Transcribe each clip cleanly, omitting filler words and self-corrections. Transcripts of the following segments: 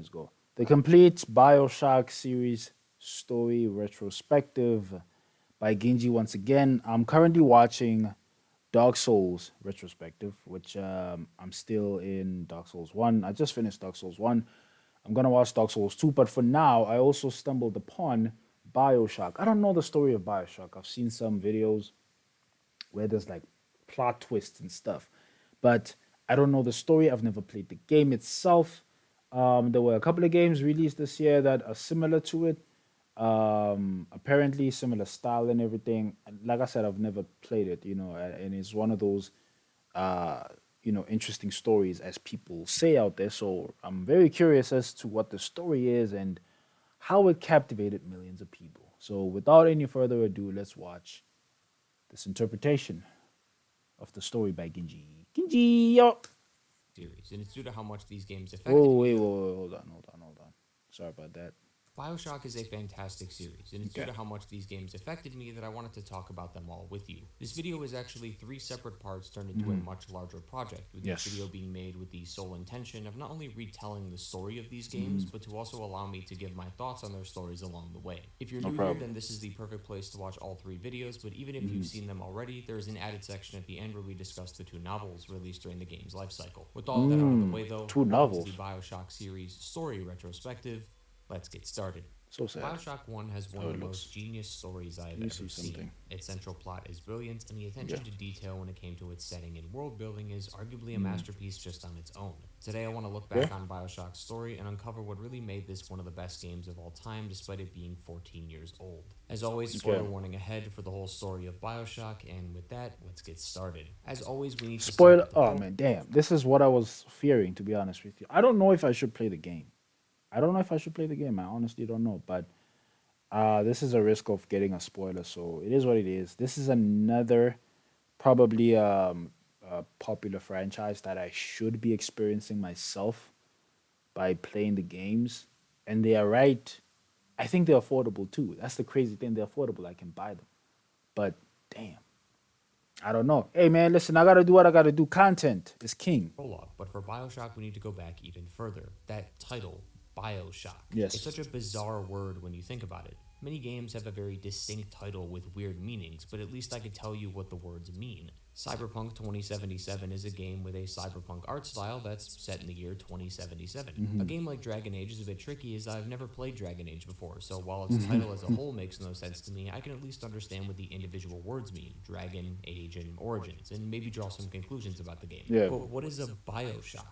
let's go. The complete Bioshock series story retrospective by Ginji once again. I'm currently watching Dark Souls retrospective, which I'm still in Dark Souls 1. I just finished Dark Souls 1. I'm going to watch Dark Souls 2, but for now, I also stumbled upon Bioshock. I don't know the story of Bioshock. I've seen some videos where there's like plot twists and stuff. But I don't know the story. I've never played the game itself. There were a couple of games released this year that are similar to it. Apparently similar style and everything. Like I said, I've never played it, and it's one of those uh, interesting stories as people say out there. So I'm very curious as to what the story is and how it captivated millions of people. So without any further ado, let's watch this interpretation of the story by Ginji. Ginji, yo. Series, and it's due to how much these games affected Oh, me. wait, hold on. Sorry about that. Bioshock is a fantastic series, and it's due Okay. to how much these games affected me that I wanted to talk about them all with you. This video is actually three separate parts turned into a much larger project, with each video Yes. being made with the sole intention of not only retelling the story of these games, but to also allow me to give my thoughts on their stories along the way. If you're No new here, problem. then this is the perfect place to watch all three videos, but even if you've seen them already, there is an added section at the end where we discuss the two novels released during the game's life cycle. With all of that out of the way though, Two welcome to the novels. Bioshock series story retrospective. Let's get started. So sad. Bioshock 1 has one How of it the looks. most genius stories I have Let me ever see seen. something. Its central plot is brilliant, and the Yeah. attention to detail when it came to its setting and world building is arguably a masterpiece just on its own. Today, I want to look Yeah. back on Bioshock's story and uncover what really made this one of the best games of all time, despite it being 14 years old. As always, spoiler Okay. warning ahead for the whole story of Bioshock, and with that, let's get started. As always, we need to start Spoiler. with the Oh core. man, damn. This is what I was fearing, to be honest with you. I don't know if I should play the game. I don't know if I should play the game. I honestly don't know. But this is a risk of getting a spoiler, so it is what it is. This is another probably a popular franchise that I should be experiencing myself by playing the games, and they are right. I think they're affordable too. That's the crazy thing. They're affordable. I can buy them, but damn, I don't know. Hey man, listen, I gotta do what I gotta do. Content is king. Prologue, but for Bioshock, we need to go back even further. That title, Bioshock. It's Yes. such a bizarre word when you think about it. Many games have a very distinct title with weird meanings, but at least I could tell you what the words mean. Cyberpunk 2077 is a game with a cyberpunk art style that's set in the year 2077. A game like Dragon Age is a bit tricky as I've never played Dragon Age before, so while its title as a whole makes no sense to me, I can at least understand what the individual words mean dragon, age, and origins, and maybe draw some conclusions about the game. Yeah. But what is a Bioshock?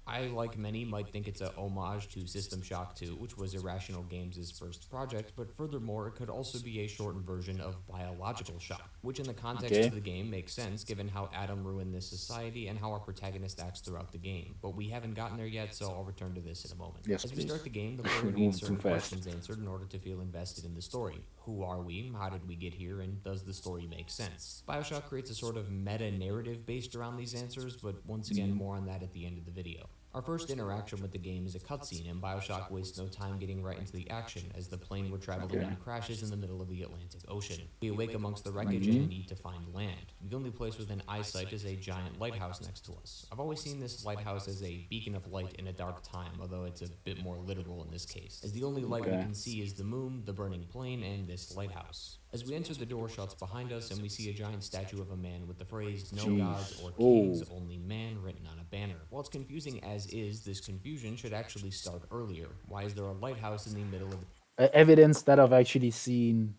I, like many, might think it's a homage to System Shock 2, which was Irrational Games' first project, but furthermore, it could also be a shortened version of Biological Shock, which in the context Okay. of the game makes sense given how Adam ruined this society and how our protagonist acts throughout the game. But we haven't gotten there yet, so I'll return to this in a moment. Yes, As we please. start the game, the player We're needs moving too certain fast. questions answered in order to feel invested in the story. Who are we? How did we get here? And does the story make sense? Bioshock creates a sort of meta narrative based around these answers, but once again, more on that at the end of the video. Our first interaction with the game is a cutscene, and Bioshock wastes no time getting right into the action as the plane we're traveling on crashes in the middle of the Atlantic Ocean. We awake amongst the wreckage and need to find land. The only place within eyesight is a giant lighthouse next to us. I've always seen this lighthouse as a beacon of light in a dark time, although it's a bit more literal in this case, as the only light we Okay. can see is the moon, the burning plane, and this lighthouse. As we enter, the door shuts behind us, and we see a giant statue of a man with the phrase, "No Jeez. gods or Oh. kings, only man," written on a banner. While it's confusing as is, this confusion should actually start earlier. Why is there a lighthouse in the middle of Evidence that I've actually seen,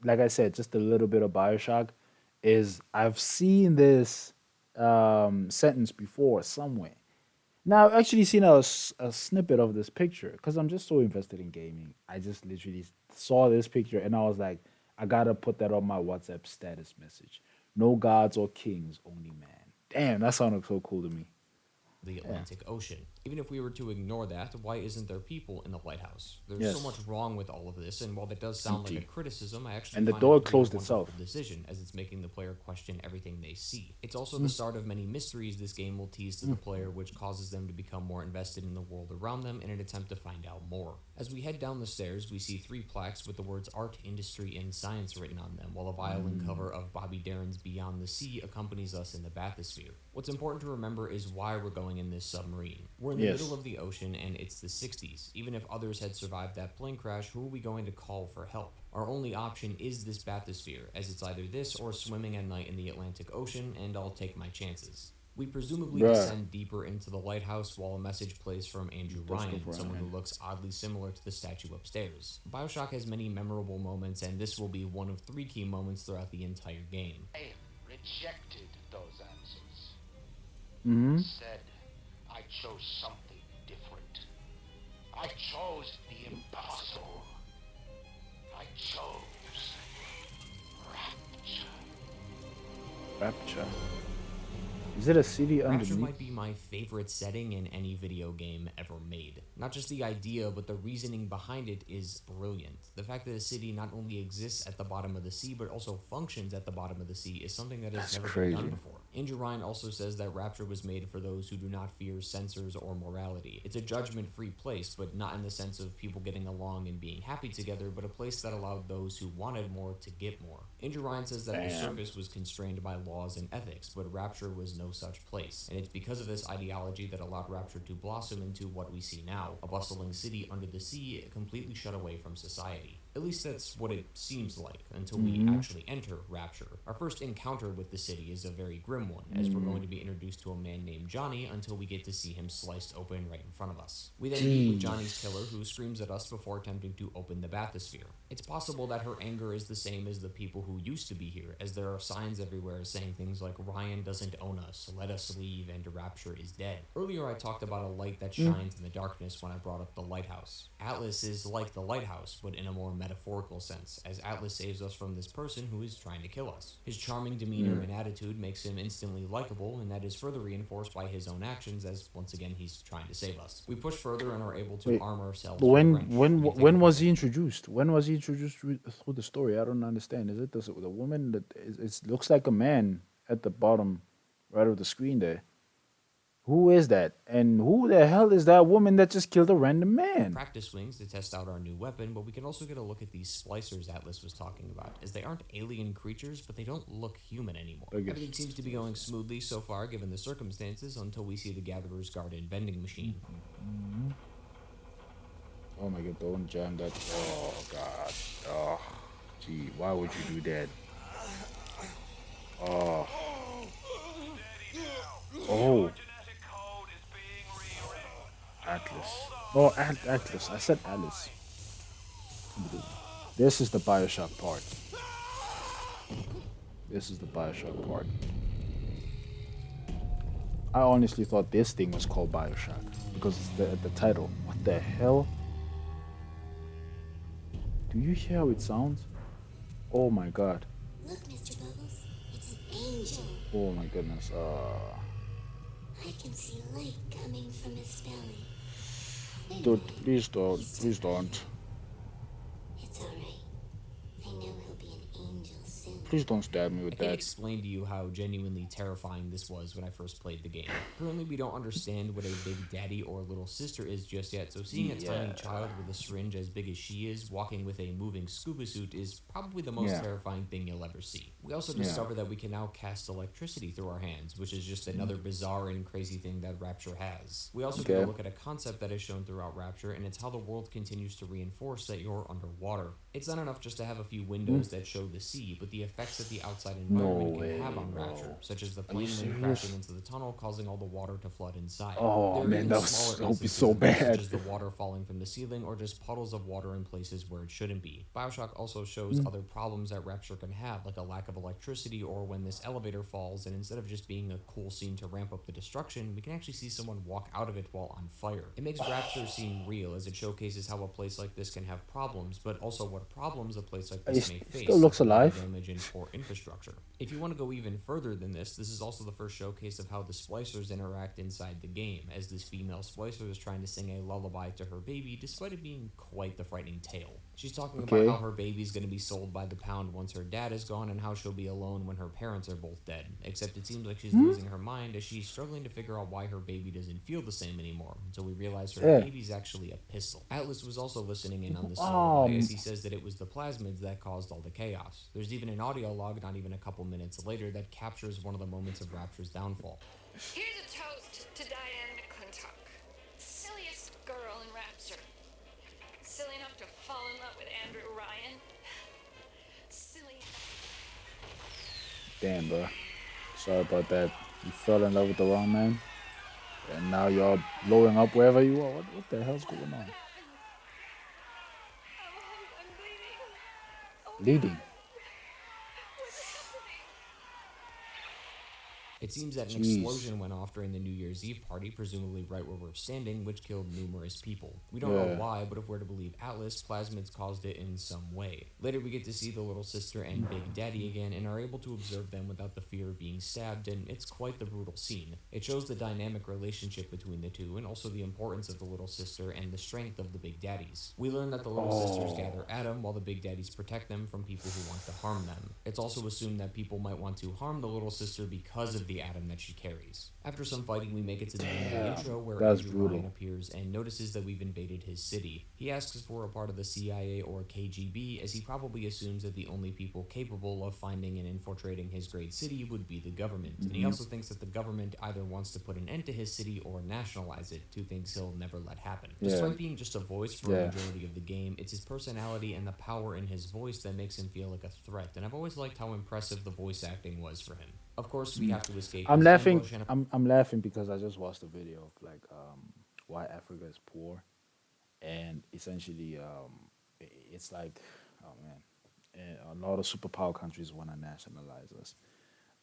like I said, just a little bit of Bioshock, is I've seen this sentence before somewhere. Now, I've actually seen a snippet of this picture because I'm just so invested in gaming. I just literally saw this picture and I was like, I gotta put that on my WhatsApp status message. No gods or kings, only man. Damn, that sounded so cool to me. the Yeah. Atlantic Ocean? Even if we were to ignore that, why isn't there people in the lighthouse? There's so Yes. much wrong with all of this, and while that does sound like a Empty. criticism, I actually And the find door it to be a closed wonderful itself. decision, as it's making the player question everything they see. It's also Hmm. the start of many mysteries this game will tease to the player, which causes them to become more invested in the world around them in an attempt to find out more. As we head down the stairs, we see 3 plaques with the words art, industry, and science written on them, while a violin cover of Bobby Darin's Beyond the Sea accompanies us in the bathysphere. What's important to remember is why we're going in this submarine. We're in the middle Yes. of the ocean and it's the 60s. Even if others had survived that plane crash, who are we going to call for help? Our only option is this bathysphere, as it's either this or swimming at night in the Atlantic Ocean, and I'll take my chances. We presumably Bruh. descend deeper into the lighthouse while a message plays from Andrew Let's go Ryan, for it, someone who man. looks oddly similar to the statue upstairs. Bioshock has many memorable moments, and this will be one of 3 key moments throughout the entire game. I rejected those answers. Mm-hmm. Instead, I chose something different. I chose the impossible. I chose rapture. Rapture. Is it a city Rapture underneath? might be my favorite setting in any video game ever made. Not just the idea, but the reasoning behind it is brilliant. The fact that a city not only exists at the bottom of the sea, but also functions at the bottom of the sea is something that has That's never crazy. been done before. Andrew Ryan also says that Rapture was made for those who do not fear censors or morality. It's a judgment-free place, but not in the sense of people getting along and being happy together, but a place that allowed those who wanted more to get more. Andrew Ryan says that the Damn. surface was constrained by laws and ethics, but Rapture was no such place. And it's because of this ideology that allowed Rapture to blossom into what we see now, a bustling city under the sea, completely shut away from society. At least that's what it seems like, until we actually enter Rapture. Our first encounter with the city is a very grim one, as we're going to be introduced to a man named Johnny until we get to see him sliced open right in front of us. We then meet with Johnny's killer, who screams at us before attempting to open the bathysphere. It's possible that her anger is the same as the people who used to be here, as there are signs everywhere saying things like Ryan doesn't own us, let us leave, and Rapture is dead. Earlier I talked about a light that shines in the darkness when I brought up the lighthouse. Atlas is like the lighthouse, but in a more metaphorical sense, as Atlas saves us from this person who is trying to kill us. His charming demeanor and attitude makes him instantly likable, and that is further reinforced by his own actions, as once again he's trying to save us. We push further and are able to Wait, arm ourselves But with a when wrench. when We can take when a was he couple- introduced? When was he introduced through the story? I don't understand. Is it the woman that it looks like a man at the bottom right of the screen there? Who is that? And who the hell is that woman that just killed a random man? practice swings to test out our new weapon, but we can also get a look at these splicers Atlas was talking about, as they aren't alien creatures, but they don't look human anymore. I guess. Everything seems to be going smoothly so far given the circumstances until we see the Gatherer's Garden vending machine. Oh my god, don't jam that. Oh god. Oh, gee, why would you do that? Oh. Oh. Atlas. Oh, Atlas. I said Alice. This is the Bioshock part. This is the Bioshock part. I honestly thought this thing was called Bioshock because it's the title. What the hell? Do you hear how it sounds? Oh my god. Look, Mr. Bubbles, it's an angel. Oh my goodness. I can see light coming from his belly. Dude, please don't. Please don't. It's all right. I know he'll be an angel soon. Please don't stab me I with can't that. explain to you how genuinely terrifying this was when I first played the game. Currently, we don't understand what a baby daddy or little sister is just yet, so seeing a tiny child with a syringe as big as she is walking with a moving scuba suit is probably the most Yeah. terrifying thing you'll ever see. We also Yeah. discover that we can now cast electricity through our hands, which is just another bizarre and crazy thing that Rapture has. We also get a Okay. look at a concept that is shown throughout Rapture, and it's how the world continues to reinforce that you're underwater. It's not enough just to have a few windows that show the sea, but the effects that the outside environment way, can have on bro. Rapture, such as the you plane wind serious? crashing into the tunnel, causing all the water to flood inside. Oh, There are man, even that smaller would be instances so of this, bad. such as the water falling from the ceiling, or just puddles of water in places where it shouldn't be. Bioshock also shows other problems that Rapture can have, like a lack of electricity, or when this elevator falls, and instead of just being a cool scene to ramp up the destruction, we can actually see someone walk out of it while on fire. It makes Rapture seem real, as it showcases how a place like this can have problems, but also what problems a place like this may It face. still looks like water alive. damage and poor infrastructure. If you want to go even further than this is also the first showcase of how the splicers interact inside the game, as this female splicer is trying to sing a lullaby to her baby, despite it being quite the frightening tale. She's talking Okay. about how her baby's going to be sold by the pound once her dad is gone, and how she'll be alone when her parents are both dead. Except it seems like she's losing her mind, as she's struggling to figure out why her baby doesn't feel the same anymore, until we realize her Yeah. baby's actually a pistol. Atlas was also listening in on this lullaby, as he says that it was the plasmids that caused all the chaos. There's even an audio log not even a couple minutes later that captures one of the moments of Rapture's downfall. Here's a toast to Diane McClintock. fall in love with Andrew Ryan. Silly. Damn, bro. Sorry about that. You fell in love with the wrong man, and now you're blowing up wherever you are. What the hell's going What on? happened? Oh, I'm bleeding. Oh Bleeding. God. What's happening? It seems that an Jeez. explosion went off during the New Year's Eve party, presumably right where we're standing, which killed numerous people. We don't know Yeah. why, but if we're to believe Atlas, plasmids caused it in some way. Later, we get to see the little sister and Big Daddy again and are able to observe them without the fear of being stabbed, and it's quite the brutal scene. It shows the dynamic relationship between the two, and also the importance of the little sister and the strength of the Big Daddies. We learn that the little sisters gather Adam, while the Big Daddies protect them from people who want to harm them. It's also assumed that people might want to harm the little sister because of the Adam that she carries. After some fighting, we make it to the end of the intro where That's Andrew brutal. Ryan appears and notices that we've invaded his city. He asks if we're a part of the CIA or KGB, as he probably assumes that the only people capable of finding and infiltrating his great city would be the government. And he also thinks that the government either wants to put an end to his city or nationalize it, two things he'll never let happen. Yeah. Despite being just a voice for a Yeah. majority of the game, it's his personality and the power in his voice that makes him feel like a threat, and I've always liked how impressive the voice acting was for him. Of course, we have to escape I'm his laughing. ambush, and I'm laughing because I just watched a video of like why Africa is poor, and essentially it's like, oh man, a lot of superpower countries want to nationalize us,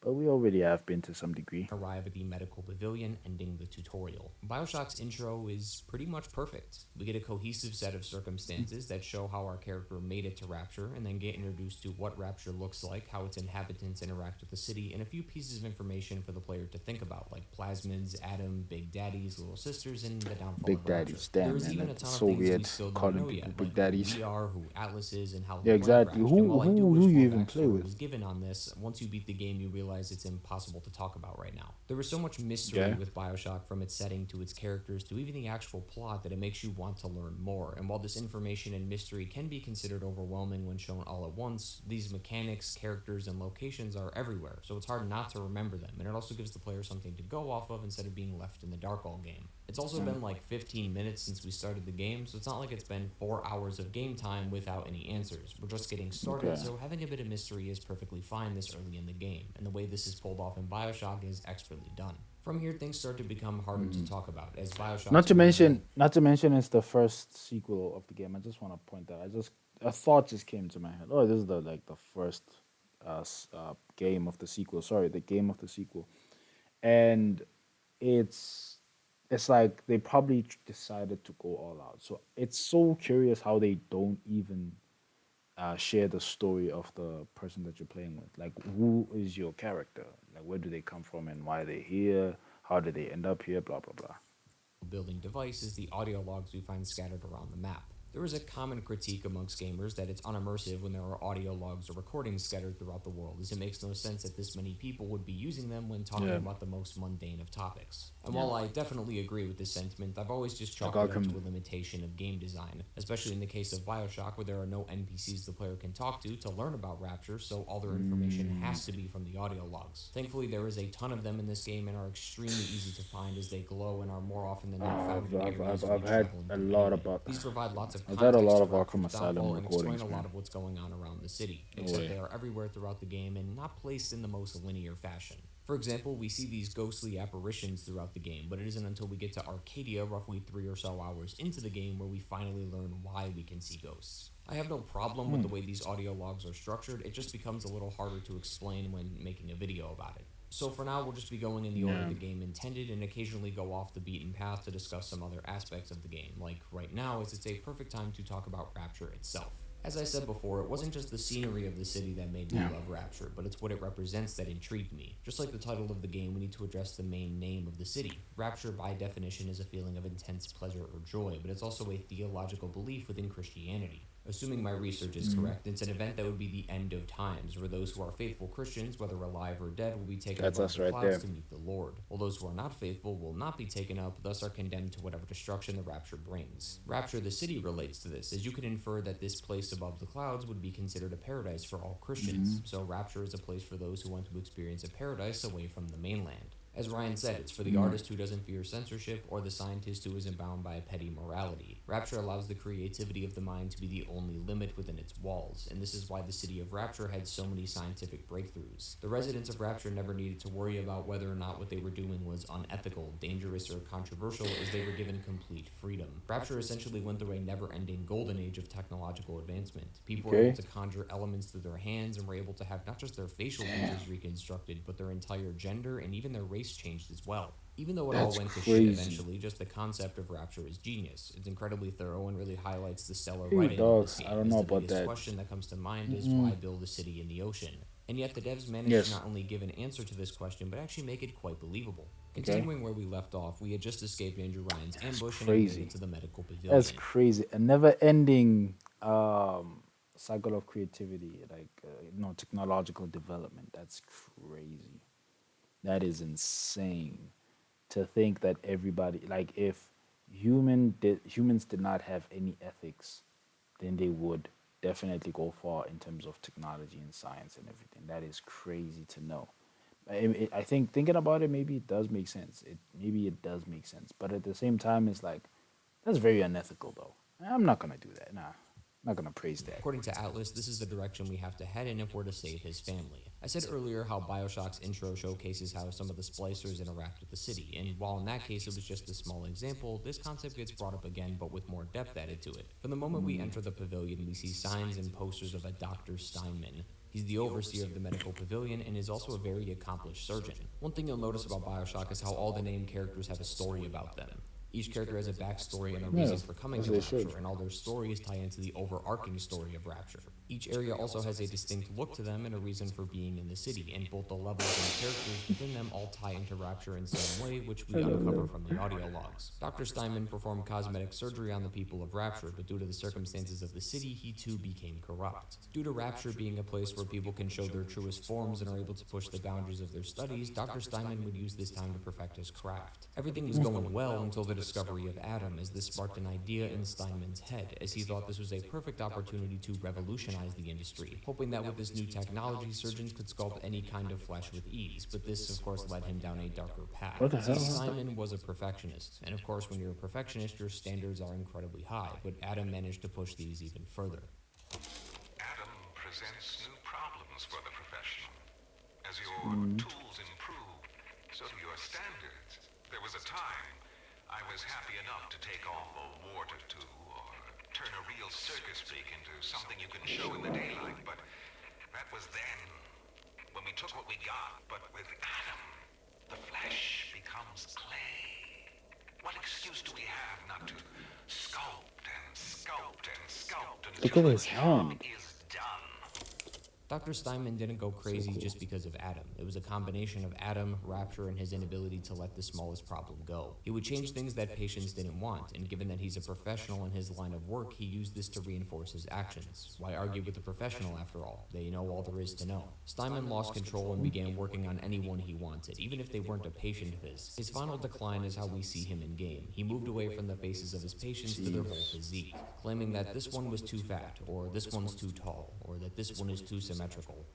but we already have been to some degree. arrive at the medical pavilion, ending the tutorial. Bioshock's intro is pretty much perfect. We get a cohesive set of circumstances that show how our character made it to Rapture, and then get introduced to what Rapture looks like, how its inhabitants interact with the city, and a few pieces of information for the player to think about, like plasmids, Adam, Big Daddies, Little Sisters, and the downfall Big of Rapture. Daddies, damn There is man, even a that's ton of so things we weird still don't calling know people yet, Big like Daddies. who we are, who Atlas is, and how the Yeah, planet exactly. crashed. And while I do Who wish you more even play backstory with? was given on this, once you beat the game, you realize it's impossible to talk about right now. There was so much mystery Yeah. with Bioshock, from its setting to its characters to even the actual plot, that it makes you want to learn more. And while this information and mystery can be considered overwhelming when shown all at once, these mechanics, characters, and locations are everywhere, so it's hard not to remember them, and it also gives the player something to go off of instead of being left in the dark all game. It's also been like 15 minutes since we started the game, so it's not like it's been 4 hours of game time without any answers. We're just getting started, Okay. so having a bit of mystery is perfectly fine this early in the game, and the way this is pulled off in Bioshock is expertly done. From here, things start to become harder to talk about, as Bioshock. Not to mention, it's the first sequel of the game. I just want to point that. A thought just came to my head. Oh, this is the first game of the sequel. Sorry, the game of the sequel, and it's it's like they probably decided to go all out. So it's so curious how they don't even share the story of the person that you're playing with. Like, who is your character? Like, where do they come from and why they're here? How did they end up here? Blah blah blah. Building device is the audio logs we find scattered around the map. There is a common critique amongst gamers that it's unimmersive when there are audio logs or recordings scattered throughout the world, as it makes no sense that this many people would be using them when talking Yeah. about the most mundane of topics. And while I definitely agree with this sentiment, I've always just chalked Like, it I up to can- a limitation of game design, especially in the case of Bioshock, where there are no NPCs the player can talk to learn about Rapture, so all their information has to be from the audio logs. Thankfully, there is a ton of them in this game and are extremely easy to find, as they glow and are more often than not found in areas I've we had travel a into lot anyway. about. These provide lots of I've context had a lot to of Rapture's Arkham Asylum downfall and explain recordings, a lot man. of what's going on around the city, No except way. they are everywhere throughout the game and not placed in the most linear fashion. For example, we see these ghostly apparitions throughout the game, but it isn't until we get to Arcadia, roughly 3 or so hours into the game, where we finally learn why we can see ghosts. I have no problem with the way these audio logs are structured, it just becomes a little harder to explain when making a video about it. So for now, we'll just be going in the order Yeah. the game intended, and occasionally go off the beaten path to discuss some other aspects of the game, like right now, as it's a perfect time to talk about Rapture itself. As I said before, it wasn't just the scenery of the city that made me love Rapture, but it's what it represents that intrigued me. Just like the title of the game, we need to address the main name of the city. Rapture, by definition, is a feeling of intense pleasure or joy, but it's also a theological belief within Christianity. Assuming my research is correct, it's an event that would be the end of times, where those who are faithful Christians, whether alive or dead, will be taken That's above us the right clouds there. to meet the Lord, while those who are not faithful will not be taken up, thus are condemned to whatever destruction the Rapture brings. Rapture, the city, relates to this, as you can infer that this place above the clouds would be considered a paradise for all Christians, so Rapture is a place for those who want to experience a paradise away from the mainland. As Ryan said, it's for the artist who doesn't fear censorship or the scientist who isn't bound by a petty morality. Rapture allows the creativity of the mind to be the only limit within its walls, and this is why the city of Rapture had so many scientific breakthroughs. The residents of Rapture never needed to worry about whether or not what they were doing was unethical, dangerous, or controversial, as they were given complete freedom. Rapture essentially went through a never-ending golden age of technological advancement. People were able to conjure elements through their hands and were able to have not just their facial features reconstructed, but their entire gender and even their race changed as well. Even though it all That's went to shit crazy. eventually, just the concept of Rapture is genius. It's incredibly thorough and really highlights the stellar Ew, writing of the dog. scene. I don't As know the about biggest that. question that comes to mind is why build a city in the ocean? And yet the devs managed to Yes. not only give an answer to this question, but actually make it quite believable. Continuing where we left off, we had just escaped Andrew Ryan's ambush and had made crazy. it to the medical pavilion. That's crazy. A never-ending cycle of creativity, like technological development. That's crazy. That is insane. To think that everybody, like, if humans did not have any ethics, then they would definitely go far in terms of technology and science and everything. That is crazy to know. I think thinking about it, maybe it does make sense. Maybe it does make sense, but at the same time, it's like that's very unethical, though. I'm not gonna do that. Nah, I'm not gonna praise that. According to Atlas, this is the direction we have to head in if we're to save his family. I said earlier how Bioshock's intro showcases how some of the splicers interact with the city, and while in that case it was just a small example, this concept gets brought up again but with more depth added to it. From the moment we enter the pavilion, we see signs and posters of a Dr. Steinman. He's the overseer of the medical pavilion and is also a very accomplished surgeon. One thing you'll notice about Bioshock is how all the named characters have a story about them. Each character has a backstory and a reason for coming as to they Rapture, should. and all their stories tie into the overarching story of Rapture. Each area also has a distinct look to them and a reason for being in the city, and both the levels and characters within them all tie into Rapture in some way, which we uncover from the audio logs. Dr. Steinman performed cosmetic surgery on the people of Rapture, but due to the circumstances of the city, he too became corrupt. Due to Rapture being a place where people can show their truest forms and are able to push the boundaries of their studies, Dr. Steinman would use this time to perfect his craft. Everything was going well until the discovery of Adam, as this sparked an idea in Steinman's head, as he thought this was a perfect opportunity to revolutionize the industry, hoping that with this new technology, surgeons could sculpt any kind of flesh with ease, but this of course led him down a darker path. What the See, hell? Steinman was a perfectionist, and of course when you're a perfectionist, your standards are incredibly high, but Adam managed to push these even further. Adam presents new problems for the professional. As your tools improve, so do your standards. There was a time I was happy enough to take off a wart or two, or turn a real circus freak into something you can show in the daylight, but that was then, when we took what we got. But with Adam, the flesh becomes clay. What excuse do we have not to sculpt and sculpt and sculpt Look until at the his job hand. is done? Dr. Steinman didn't go crazy just because of Adam. It was a combination of Adam, Rapture, and his inability to let the smallest problem go. He would change things that patients didn't want, and given that he's a professional in his line of work, he used this to reinforce his actions. Why argue with a professional after all? They know all there is to know. Steinman lost control and began working on anyone he wanted, even if they weren't a patient of his. His final decline is how we see him in game. He moved away from the faces of his patients to their whole physique, claiming that this one was too fat, or this one's too tall, or that this one is too symmetrical.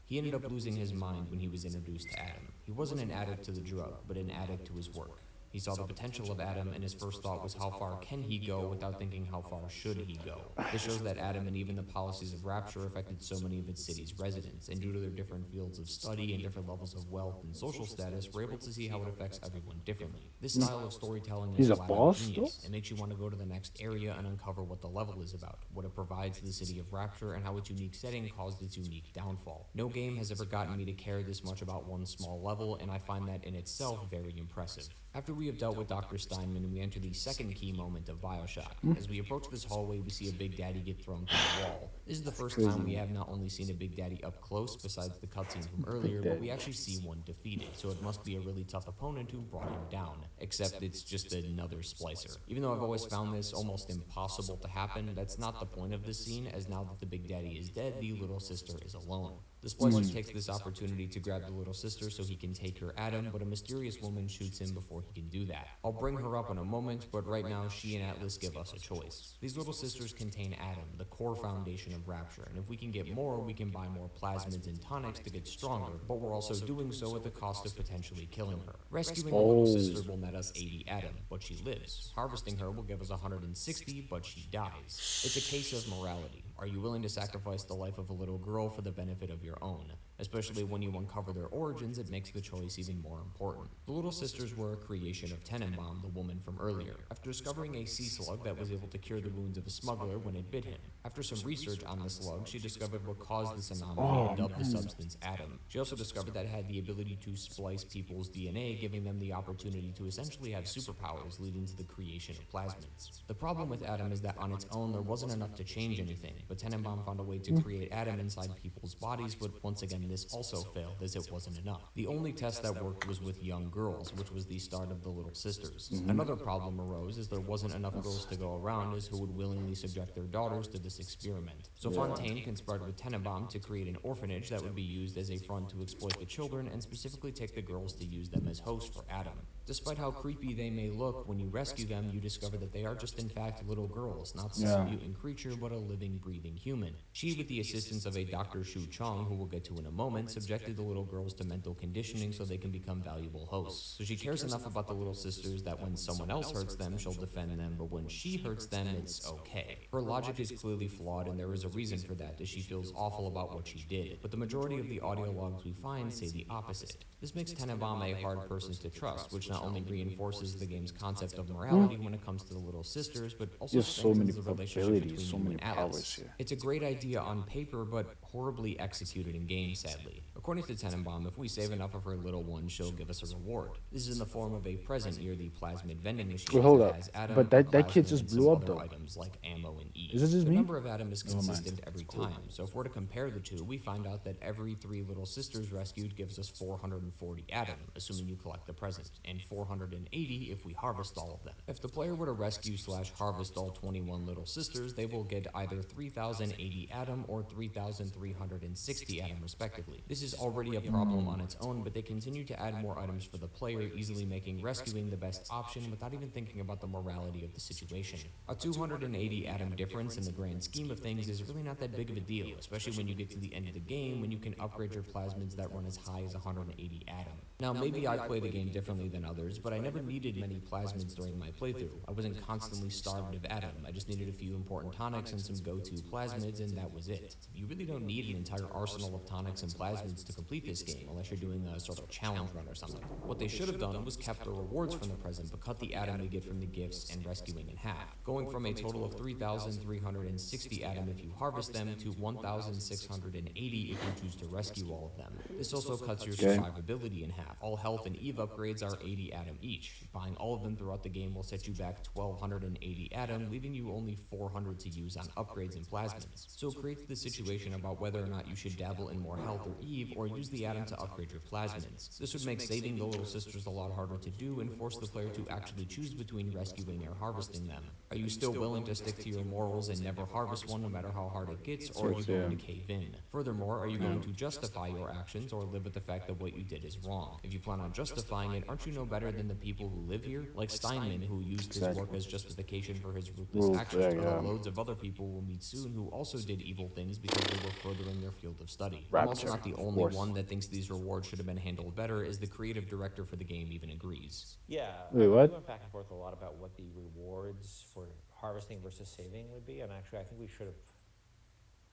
He ended up losing his mind when he was introduced to Adam. He wasn't an addict to the drug, but an addict to his work. He saw the potential of Adam, and his first thought was how far can he go without thinking how far should he go. This shows that Adam and even the policies of Rapture affected so many of its city's residents, and due to their different fields of study and different levels of wealth and social status, we're able to see how it affects everyone differently. This style of storytelling He's is a flat out boss, genius. It makes you want to go to the next area and uncover what the level is about, what it provides to the city of Rapture, and how its unique setting caused its unique downfall. No game has ever gotten me to care this much about one small level, and I find that in itself very impressive. After we have dealt with Dr. Steinman, we enter the second key moment of Bioshock. As we approach this hallway, we see a Big Daddy get thrown through the wall. This is the first time we have not only seen a Big Daddy up close, besides the cutscene from earlier, but we actually see one defeated, so it must be a really tough opponent who brought him down. Except it's just another splicer. Even though I've always found this almost impossible to happen, that's not the point of this scene, as now that the Big Daddy is dead, the little sister is alone. The splicer takes this opportunity to grab the little sister so he can take her Adam, but a mysterious woman shoots him before he can do that. I'll bring her up in a moment, but right now she and Atlas give us a choice. These little sisters contain Adam, the core foundation of Rapture, and if we can get more, we can buy more plasmids and tonics to get stronger, but we're also doing so at the cost of potentially killing her. Rescuing the little sister will net us 80 Adam, but she lives. Harvesting her will give us 160, but she dies. It's a case of morality. Are you willing to sacrifice the life of a little girl for the benefit of your own? Especially when you uncover their origins, it makes the choice even more important. The Little Sisters were a creation of Tenenbaum, the woman from earlier, after discovering a sea slug that was able to cure the wounds of a smuggler when it bit him. After some research on the slug, she discovered what caused this anomaly and dubbed the substance Adam. She also discovered that it had the ability to splice people's DNA, giving them the opportunity to essentially have superpowers, leading to the creation of plasmids. The problem with Adam is that on its own, there wasn't enough to change anything, but Tenenbaum found a way to create Adam inside people's bodies, but once again, this also failed, as it wasn't enough. The only test that worked was with young girls, which was the start of the Little Sisters. Another problem arose as there wasn't enough girls to go around as who would willingly subject their daughters to this experiment. So Fontaine conspired with Tenenbaum to create an orphanage that would be used as a front to exploit the children and specifically take the girls to use them as hosts for Adam. Despite how creepy they may look, when you rescue them, you discover that they are just in fact little girls, not some mutant creature, but a living, breathing human. She, with the assistance of a Dr. Shu Chong, who we'll get to in a moment, subjected the little girls to mental conditioning so they can become valuable hosts. So she cares enough about the little sisters that when someone else hurts them, she'll defend them, but when she hurts them, it's okay. Her logic is clearly flawed, and there is a reason for that, as she feels awful about what she did. But the majority of the audio logs we find say the opposite. This makes Tenenbaum a hard person to trust, which not only reinforces the game's concept of morality when it comes to the little sisters, but also strengthens the relationship between you and Alice. It's a great idea on paper, but horribly executed in game, sadly. According to Tenenbaum, if we save enough of her little one, she'll give us a reward. This is in the form of a present near the plasmid vending machine. Wait, hold that up. has Adam, But that kid plasmid, just and some blew up, other though. items like ammo and E. Is it just The me? number of Adam is Never mind. consistent every time, so if we're to compare the two, we find out that every 3 little sisters rescued gives us 440 Adam, assuming you collect the present, and 480 if we harvest all of them. If the player were to rescue/harvest all 21 little sisters, they will get either 3,080 Adam or 3,360 Adam respectively. This is already a problem on its own, but they continue to add more items for the player, easily making rescuing the best option without even thinking about the morality of the situation. A 280 Adam difference in the grand scheme of things is really not that big of a deal, especially when you get to the end of the game when you can upgrade your plasmids that run as high as 180 Adam. Now, maybe I play the game differently than others, but I never needed many plasmids during my playthrough. I wasn't constantly starved of Adam. I just needed a few important tonics and some go-to plasmids, and that was it. You really don't need an entire arsenal of tonics and plasmids to complete this game, unless you're doing a sort of challenge run or something. What they should have done was kept the rewards from the present, but cut the Adam we get from the gifts and rescuing in half, going from a total of 3,360 Adam if you harvest them to 1,680 if you choose to rescue all of them. This also cuts your survivability in half. All health and Eve upgrades are 80 Adam each. Buying all of them throughout the game will set you back 1,280 Adam, leaving you only 400 to use on upgrades and plasmids. So it creates the situation about whether or not you should dabble in more health or Eve, or use the Adam to upgrade your plasmids. This would make saving the little sisters a lot harder to do and force the player to actually choose between rescuing or harvesting them. Are you still willing to stick to your morals and never harvest one no matter how hard it gets, or are you going to cave in? Furthermore, are you going to justify your actions or live with the fact that what you did is wrong? If you plan on justifying it, aren't you no better than the people who live here? Like Steinman, who used his work as justification for his ruthless actions, or loads of other people we'll meet soon who also did evil things because they were furthering their field of study. I'm also not the only one that thinks these rewards should have been handled better, as the creative director for the game even agrees. Yeah, Wait, what? we went back and forth a lot about what the rewards for harvesting versus saving would be, and actually I think we should have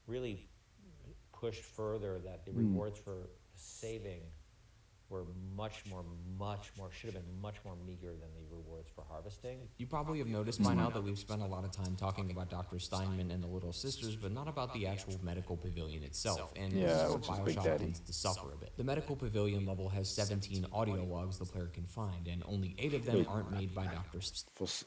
really pushed further that the rewards for saving were much more, should have been much more meager than the rewards for harvesting. You probably have noticed by now that we've spent a lot of time talking about Dr. Steinman and the Little Sisters, but not about the actual medical pavilion itself, and this is where Bioshock tends to suffer a bit. The medical pavilion level has 17 audio logs the player can find, and only 8 of them aren't made by Dr.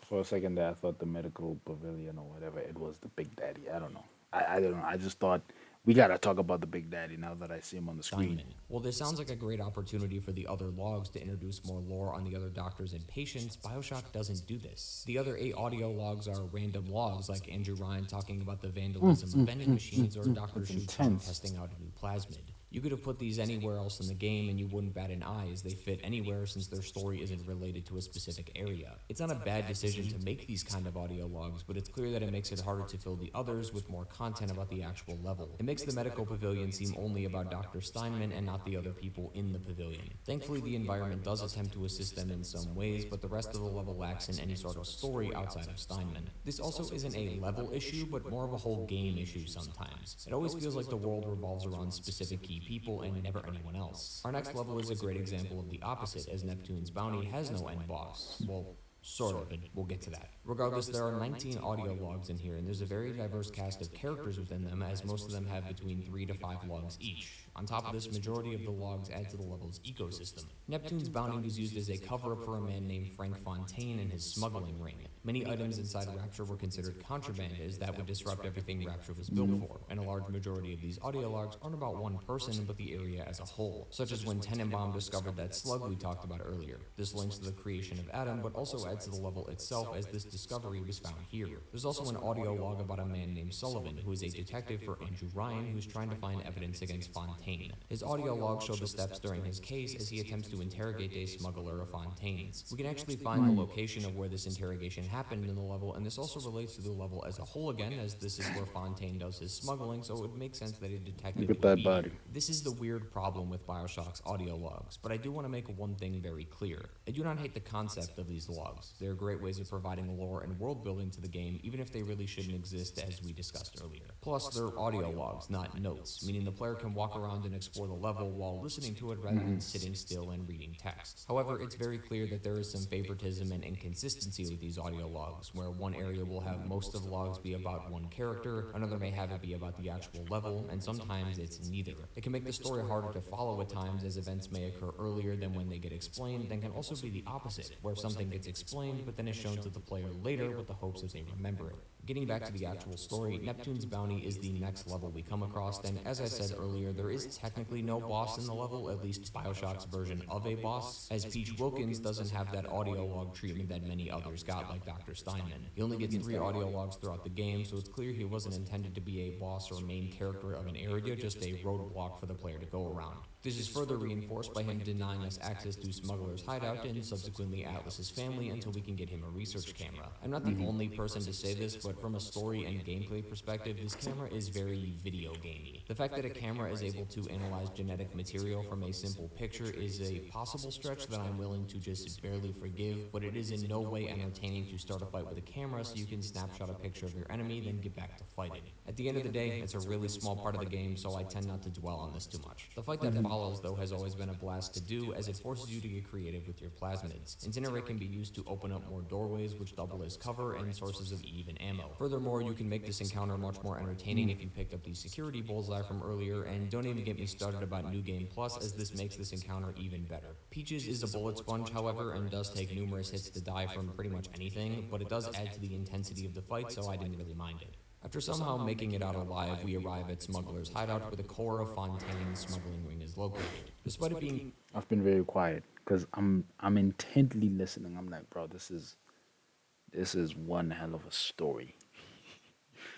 For a second there, I thought the medical pavilion or whatever it was the Big Daddy. I don't know. I don't know. I just thought we gotta talk about the Big Daddy now that I see him on the screen. Steinman. Well, this sounds like a great opportunity for the other logs to introduce more lore on the other doctors and patients. Bioshock doesn't do this. The other 8 audio logs are random logs, like Andrew Ryan talking about the vandalism of vending machines, or Dr. Shu testing out a new plasmid. You could have put these anywhere else in the game and you wouldn't bat an eye, as they fit anywhere since their story isn't related to a specific area. It's not a bad decision to make these kind of audio logs, but it's clear that it makes it harder to fill the others with more content about the actual level. It makes the medical pavilion seem only about Dr. Steinman and not the other people in the pavilion. Thankfully, the environment does attempt to assist them in some ways, but the rest of the level lacks in any sort of story outside of Steinman. This also isn't a level issue, but more of a whole game issue sometimes. It always feels like the world revolves around specific key people and never anyone else. Our next level is a great example of the opposite, as Neptune's Bounty has no end boss. Well, sort of, and we'll get to that. Regardless, there are 19 audio logs in here, and there's a very diverse cast of characters within them, as most of them have between 3 to 5 logs each. On top of this, majority of the logs add to the level's ecosystem. Neptune's Bounty was used as a cover-up for a man named Frank Fontaine and his smuggling ring. Many items inside Rapture were considered contraband, as that would disrupt everything Rapture was built for, and a large majority of these audio logs aren't about one person, but the area as a whole, such as when Tenenbaum discovered that slug we talked about earlier. This links to the creation of Adam, but also adds to the level itself, as this discovery was found here. There's also an audio log about a man named Sullivan, who is a detective for Andrew Ryan, who's trying to find evidence against Fontaine. His audio logs show the steps during his case as he attempts to interrogate a smuggler of Fontaine's. We can actually find the location of where this interrogation happened in the level, and this also relates to the level as a whole again, as this is where Fontaine does his smuggling, so it would make sense that a detective Look at would that be body. here. This is the weird problem with Bioshock's audio logs, but I do want to make one thing very clear. I do not hate the concept of these logs. They're great ways of providing lore and world building to the game, even if they really shouldn't exist, as we discussed earlier. Plus, they're audio logs, not notes, meaning the player can walk around and explore the level while listening to it rather than sitting still and reading text. However, it's very clear that there is some favoritism and inconsistency with these audio logs, where one area will have most of the logs be about one character, another may have it be about the actual level, and sometimes it's neither. It can make the story harder to follow at times, as events may occur earlier than when they get explained, and can also be the opposite, where something gets explained but then is shown to the player later with the hopes that they remember it. Getting back to the actual story, Neptune's Bounty is the next level we come across, and as I said earlier, there is technically no boss in the level, at least Bioshock's version of a boss, as Peach Wilkins doesn't have that audio log treatment that many others got, like Dr. Steinman. He only gets 3 audio logs throughout the game, so it's clear he wasn't intended to be a boss or main character of an area, just a roadblock for the player to go around. This is further reinforced by him denying us access to Smuggler's hideout and subsequently Atlas's family until we can get him a research camera. I'm not the only person to say this, but from a story and gameplay perspective, this camera is very video gamey. The fact that a camera is able to analyze genetic material from a simple picture is a possible stretch that I'm willing to just barely forgive, but it is in no way entertaining to start a fight with a camera so you can snapshot a picture of your enemy, then get back to fighting. At the end of the day, it's a really small part of the game, so I tend not to dwell on this too much. The fight that follows, though, has always been a blast to do, as it forces you to get creative with your plasmids. Incinerate can be used to open up more doorways, which double as cover and sources of even ammo. Furthermore, you can make this encounter much more entertaining if you picked up the security bullseye from earlier, and don't even get me started about New Game Plus, as this makes this encounter even better. Peaches is a bullet sponge, however, and does take numerous hits to die from pretty much anything, but it does add to the intensity of the fight, so I didn't really mind it. After somehow making it out alive, we arrive at Smuggler's hideout, where the core of Fontaine's smuggling ring is located. Despite it being... I've been very quiet because I'm intently listening. I'm like, bro, this is one hell of a story.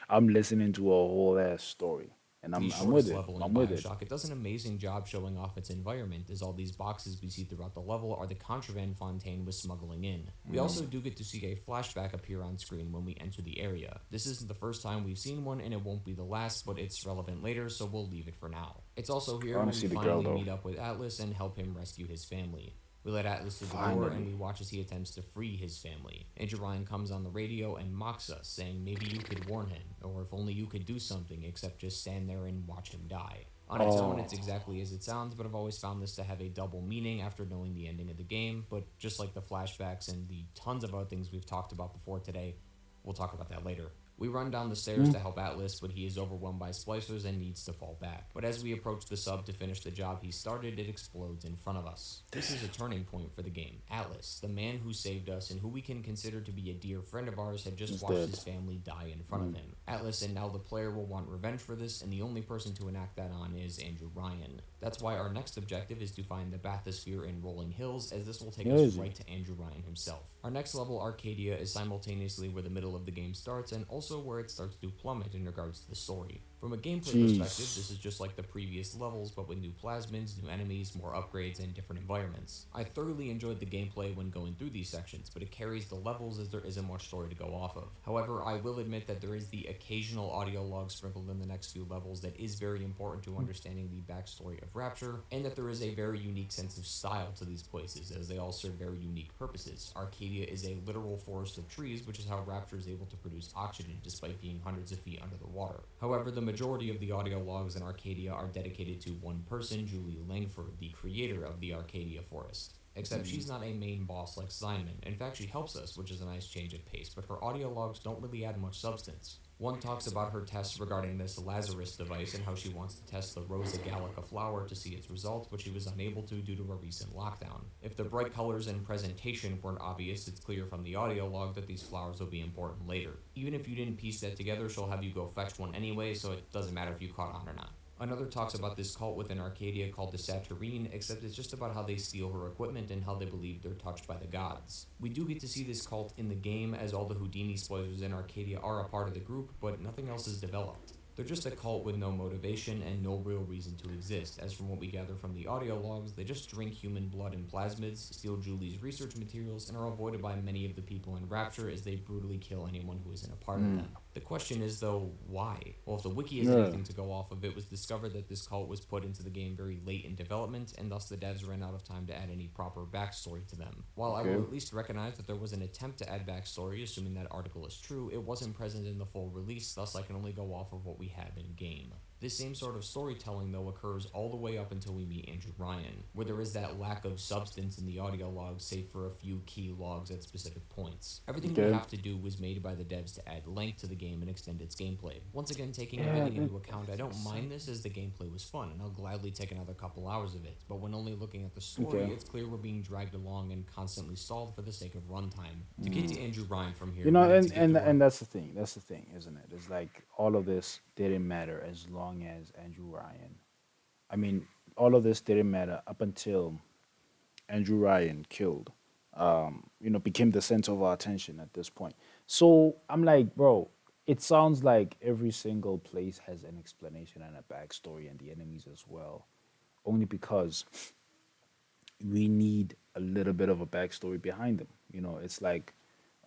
I'm listening to a whole ass story. And I'm with it. I'm with it. Bioshock, it does an amazing job showing off its environment, as all these boxes we see throughout the level are the contraband Fontaine was smuggling in. We also do get to see a flashback appear on screen when we enter the area. This isn't the first time we've seen one, and it won't be the last, but it's relevant later, so we'll leave it for now. It's also here when we finally meet up with Atlas and help him rescue his family. We let Atlas through the door, and we watch as he attempts to free his family. Agent Ryan comes on the radio and mocks us, saying maybe you could warn him, or if only you could do something except just stand there and watch him die. On its own, it's exactly as it sounds, but I've always found this to have a double meaning after knowing the ending of the game, but just like the flashbacks and the tons of other things we've talked about before today, we'll talk about that later. We run down the stairs to help Atlas, but he is overwhelmed by splicers and needs to fall back. But as we approach the sub to finish the job he started, it explodes in front of us. This is a turning point for the game. Atlas, the man who saved us and who we can consider to be a dear friend of ours, had just watched his family die in front of him. Atlas and now the player will want revenge for this, and the only person to enact that on is Andrew Ryan. That's why our next objective is to find the bathysphere in Rolling Hills, as this will take Where us is it? right to Andrew Ryan himself. Our next level, Arcadia, is simultaneously where the middle of the game starts and also where it starts to plummet in regards to the story. From a gameplay perspective, this is just like the previous levels, but with new plasmids, new enemies, more upgrades, and different environments. I thoroughly enjoyed the gameplay when going through these sections, but it carries the levels as there isn't much story to go off of. However, I will admit that there is the occasional audio log sprinkled in the next few levels that is very important to understanding the backstory of Rapture, and that there is a very unique sense of style to these places, as they all serve very unique purposes. Arcadia is a literal forest of trees, which is how Rapture is able to produce oxygen despite being hundreds of feet under the water. However, the majority of the audio logs in Arcadia are dedicated to one person, Julie Langford, the creator of the Arcadia Forest. Except she's not a main boss like Simon. In fact, she helps us, which is a nice change of pace, but her audio logs don't really add much substance. One talks about her tests regarding this Lazarus device and how she wants to test the Rosa Gallica flower to see its results, but she was unable to due to a recent lockdown. If the bright colors and presentation weren't obvious, it's clear from the audio log that these flowers will be important later. Even if you didn't piece that together, she'll have you go fetch one anyway, so it doesn't matter if you caught on or not. Another talks about this cult within Arcadia called the Saturnine, except it's just about how they steal her equipment and how they believe they're touched by the gods. We do get to see this cult in the game, as all the Houdini spoilers in Arcadia are a part of the group, but nothing else is developed. They're just a cult with no motivation and no real reason to exist, as from what we gather from the audio logs, they just drink human blood and plasmids, steal Julie's research materials, and are avoided by many of the people in Rapture as they brutally kill anyone who isn't a part of them. The question is, though, why? Well, if the wiki is anything to go off of, it was discovered that this cult was put into the game very late in development, and thus the devs ran out of time to add any proper backstory to them. While I will at least recognize that there was an attempt to add backstory, assuming that article is true, it wasn't present in the full release, thus I can only go off of what we have in-game. This same sort of storytelling, though, occurs all the way up until we meet Andrew Ryan, where there is that lack of substance in the audio logs, save for a few key logs at specific points. Everything we have to do was made by the devs to add length to the game and extend its gameplay. Once again, taking everything into account, I don't mind this as the gameplay was fun, and I'll gladly take another couple hours of it, but when only looking at the story, it's clear we're being dragged along and constantly stalled for the sake of runtime. To get to Andrew Ryan from here, You know, we need to get to work. and that's the thing. That's the thing, isn't it? It's like all of this didn't matter as long as Andrew Ryan. I mean, all of this didn't matter up until Andrew Ryan killed. Became the center of our attention at this point. So I'm like, bro, it sounds like every single place has an explanation and a backstory, and the enemies as well. Only because we need a little bit of a backstory behind them. It's like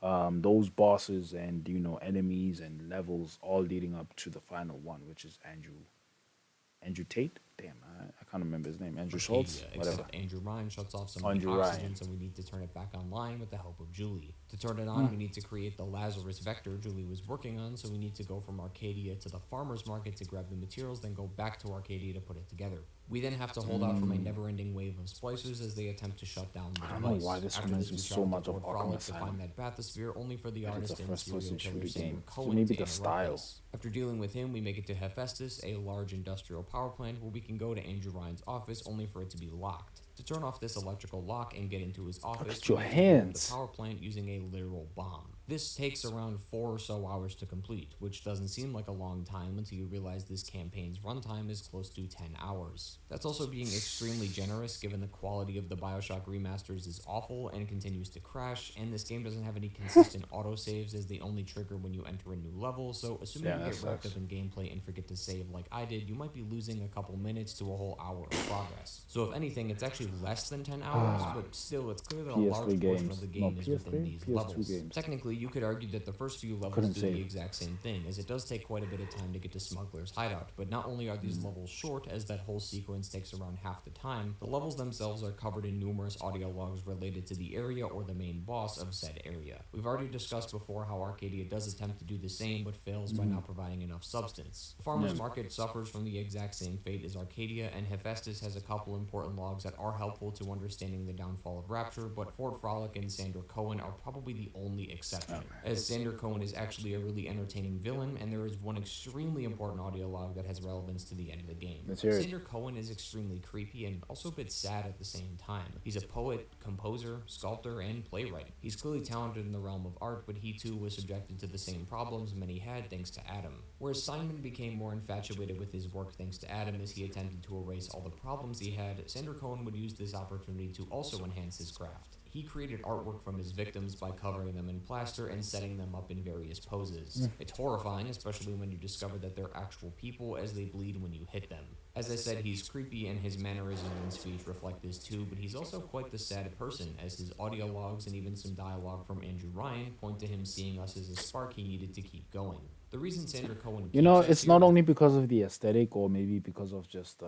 those bosses and enemies and levels all leading up to the final one, which is Andrew Tate. Damn, I can't remember his name. Andrew Schultz, Arcadia, whatever. except Andrew Ryan shuts off some of the Andrew oxygen, Ryan. so we need to turn it back online with the help of Julie. To turn it on, we need to create the Lazarus vector Julie was working on, so we need to go from Arcadia to the farmer's market to grab the materials, then go back to Arcadia to put it together. We then have to hold out from a never-ending wave of splicers as they attempt to shut down the device. I don't know why this After reminds this, me we so travel much to of Fort Arkham Frolic to Asylum. find that bathysphere, only for the But artist it's a and serial first-person killer shooter Sam game. So Cohen maybe to the style. interrupt us. After dealing with him, we make it to Hephaestus, a large industrial power plant where we can go to Andrew Ryan's office only for it to be locked. To turn off this electrical lock and get into his office, at your we need to blow up hands. the power plant using a literal bomb. This takes around 4 or so hours to complete, which doesn't seem like a long time until you realize this campaign's runtime is close to 10 hours. That's also being extremely generous given the quality of the Bioshock remasters is awful and continues to crash, and this game doesn't have any consistent autosaves as they only trigger when you enter a new level, so assuming Yeah, you that get wrapped sucks. up in gameplay and forget to save like I did, you might be losing a couple minutes to a whole hour of progress. So if anything, it's actually less than 10 hours, but still, it's clear that a large PS3 portion games. of the No, game is within PS3? these PS2 levels. games. Technically, you could argue that the first few levels Couldn't do save. the exact same thing, as it does take quite a bit of time to get to Smuggler's Hideout, but not only are these levels short, as that whole sequence takes around half the time, the levels themselves are covered in numerous audio logs related to the area or the main boss of said area. We've already discussed before how Arcadia does attempt to do the same, but fails by not providing enough substance. Farmer's Market suffers from the exact same fate as Arcadia, and Hephaestus has a couple important logs that are helpful to understanding the downfall of Rapture, but Fort Frolic and Sandra Cohen are probably the only exceptions. exception, as Sander Cohen is actually a really entertaining villain, and there is one extremely important audio log that has relevance to the end of the game. Let's hear it. Sander Cohen is extremely creepy and also a bit sad at the same time. He's a poet, composer, sculptor, and playwright. He's clearly talented in the realm of art, but he too was subjected to the same problems many had thanks to Adam. Whereas Simon became more infatuated with his work thanks to Adam as he attempted to erase all the problems he had, Sander Cohen would use this opportunity to also enhance his craft. He created artwork from his victims by covering them in plaster and setting them up in various poses. It's horrifying, especially when you discover that they're actual people as they bleed when you hit them. As I said, he's creepy and his mannerisms and speech reflect this too, but he's also quite the sad person, as his audio logs and even some dialogue from Andrew Ryan point to him seeing us as a spark he needed to keep going. The reason Sander Cohen You know, keeps us it's here not only because of the aesthetic or maybe because of just,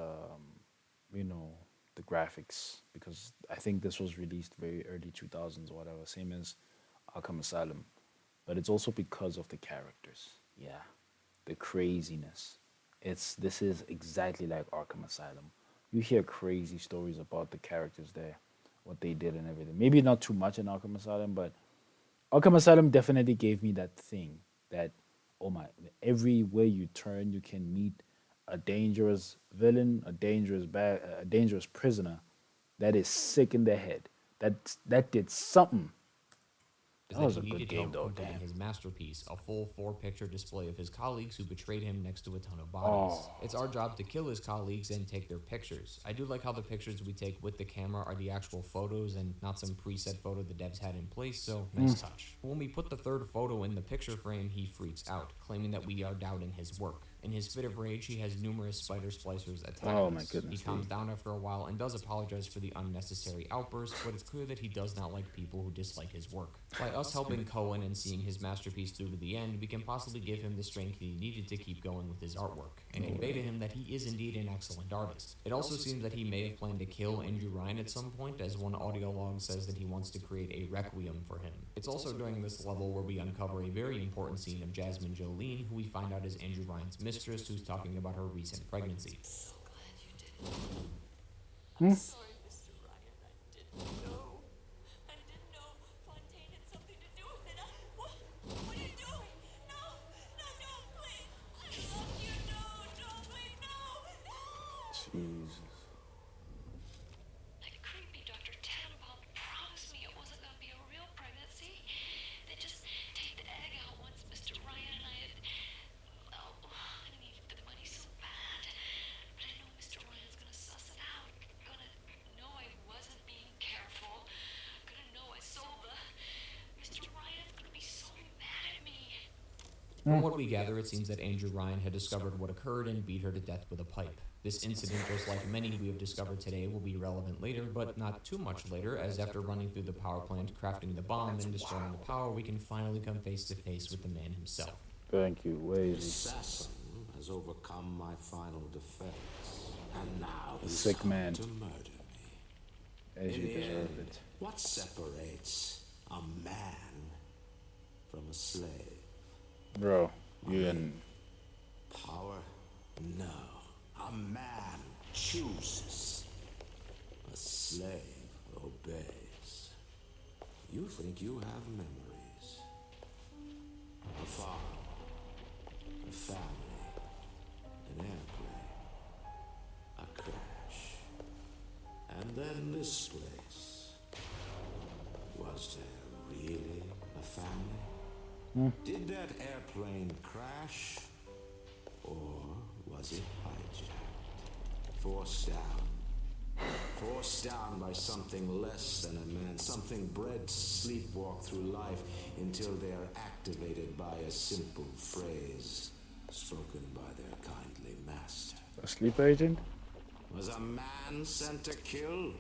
you know, the graphics, because I think this was released very early 2000s or whatever, same as Arkham Asylum, but it's also because of the characters. Yeah, the craziness. This is exactly like Arkham Asylum. You hear crazy stories about the characters there, what they did and everything. Maybe not too much in Arkham Asylum, but Arkham Asylum definitely gave me that thing that, oh my, everywhere you turn, you can meet a dangerous villain, a dangerous prisoner that is sick in the head. That did something. is That that was he a good needed game, help though. completing Damn. his masterpiece, a full 4-picture display of his colleagues who betrayed him next to a ton of bodies. Oh. It's our job to kill his colleagues and take their pictures. I do like how the pictures we take with the camera are the actual photos and not some preset photo the devs had in place, so nice touch. When we put the third photo in the picture frame, he freaks out, claiming that we are doubting his work. In his fit of rage, he has numerous spider splicers attack Oh us. my goodness, He calms down after a while and does apologize for the unnecessary outbursts, but it's clear that he does not like people who dislike his work. By us helping Cohen and seeing his masterpiece through to the end, we can possibly give him the strength he needed to keep going with his artwork, and convey to him that he is indeed an excellent artist. It also seems that he may have planned to kill Andrew Ryan at some point, as one audio log says that he wants to create a requiem for him. It's also during this level where we uncover a very important scene of Jasmine Jolene, who we find out is Andrew Ryan's mistress, who's talking about her recent pregnancy. So glad you did. I'm sorry, Mr. Ryan. I didn't know. I didn't know Fontaine had something to do with it. What are you doing? No, don't, please. I love you. No, don't, please, no. Jesus. That creepy Dr. Tannenbaum promised me it wasn't going to be a real pregnancy. They just take the egg out once Mr. Ryan and I had... Oh, I needed the money so bad. But I know Mr. Ryan's going to suss it out. Gonna know I wasn't being careful. Gonna know I sold the... Mr. Ryan's going to be so mad at me. From what we gather, it seems that Andrew Ryan had discovered what occurred and beat her to death with a pipe. This incident, just like many we have discovered today, will be relevant later, but not too much later, as after running through the power plant, crafting the bomb, and destroying the power, we can finally come face to face with the man himself. Thank you. Where is he? Assassin has overcome my final defense, and now he's sick come man. to murder me. As you In the deserve end, it. what separates a man from a slave? Bro, you and Power? No. A man chooses. A slave obeys. You think you have memories. A farm. A family. An airplane. A crash. And then this place. Was there really a family? Did that airplane crash? Or was it hijacked? Forced down. Forced down by something less than a man. Something bred to sleepwalk through life until they are activated by a simple phrase spoken by their kindly master. a sleep agent? Was a man sent to kill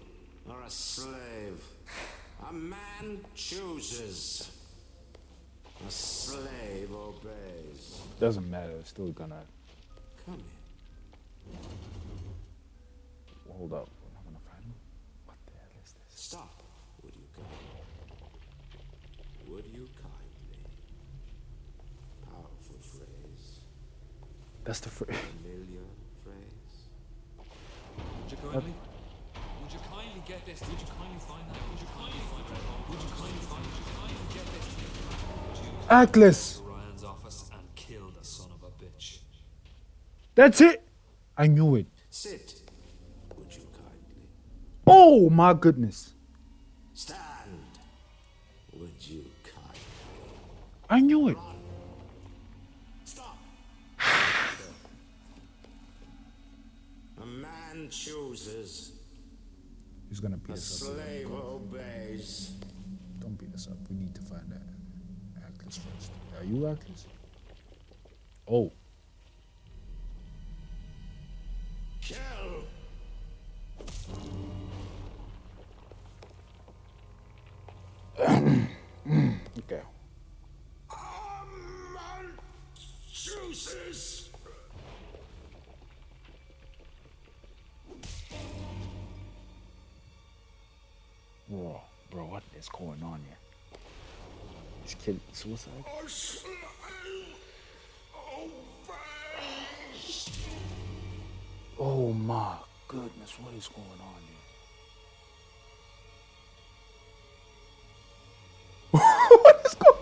or a slave? A man chooses. A slave obeys. Doesn't matter. It's still gonna. Come here. Hold up. We're not gonna find him. What the hell is this? Stop, would you kindly? Would you kindly? Powerful phrase. That's the first. Familiar phrase. Would you kindly? Would you kindly get this? Would you kindly find that? Would you kindly find that? Would you kindly find? Would you kindly get this? Atlas. Ryan's office and kill the son of a bitch. That's it. I knew it. Sit, would you kindly? Oh my goodness. Stand, would you kindly? I knew it. Stop. A man chooses, He's gonna beat a us up. slave obeys. Don't beat us up. We need to find that Atlas first. Are you Atlas? Oh. Kill. Okay. A man chooses. Bro, what is going on here? This kid suicide? A slave obeys. Oh my goodness, what is going on here? What is going on?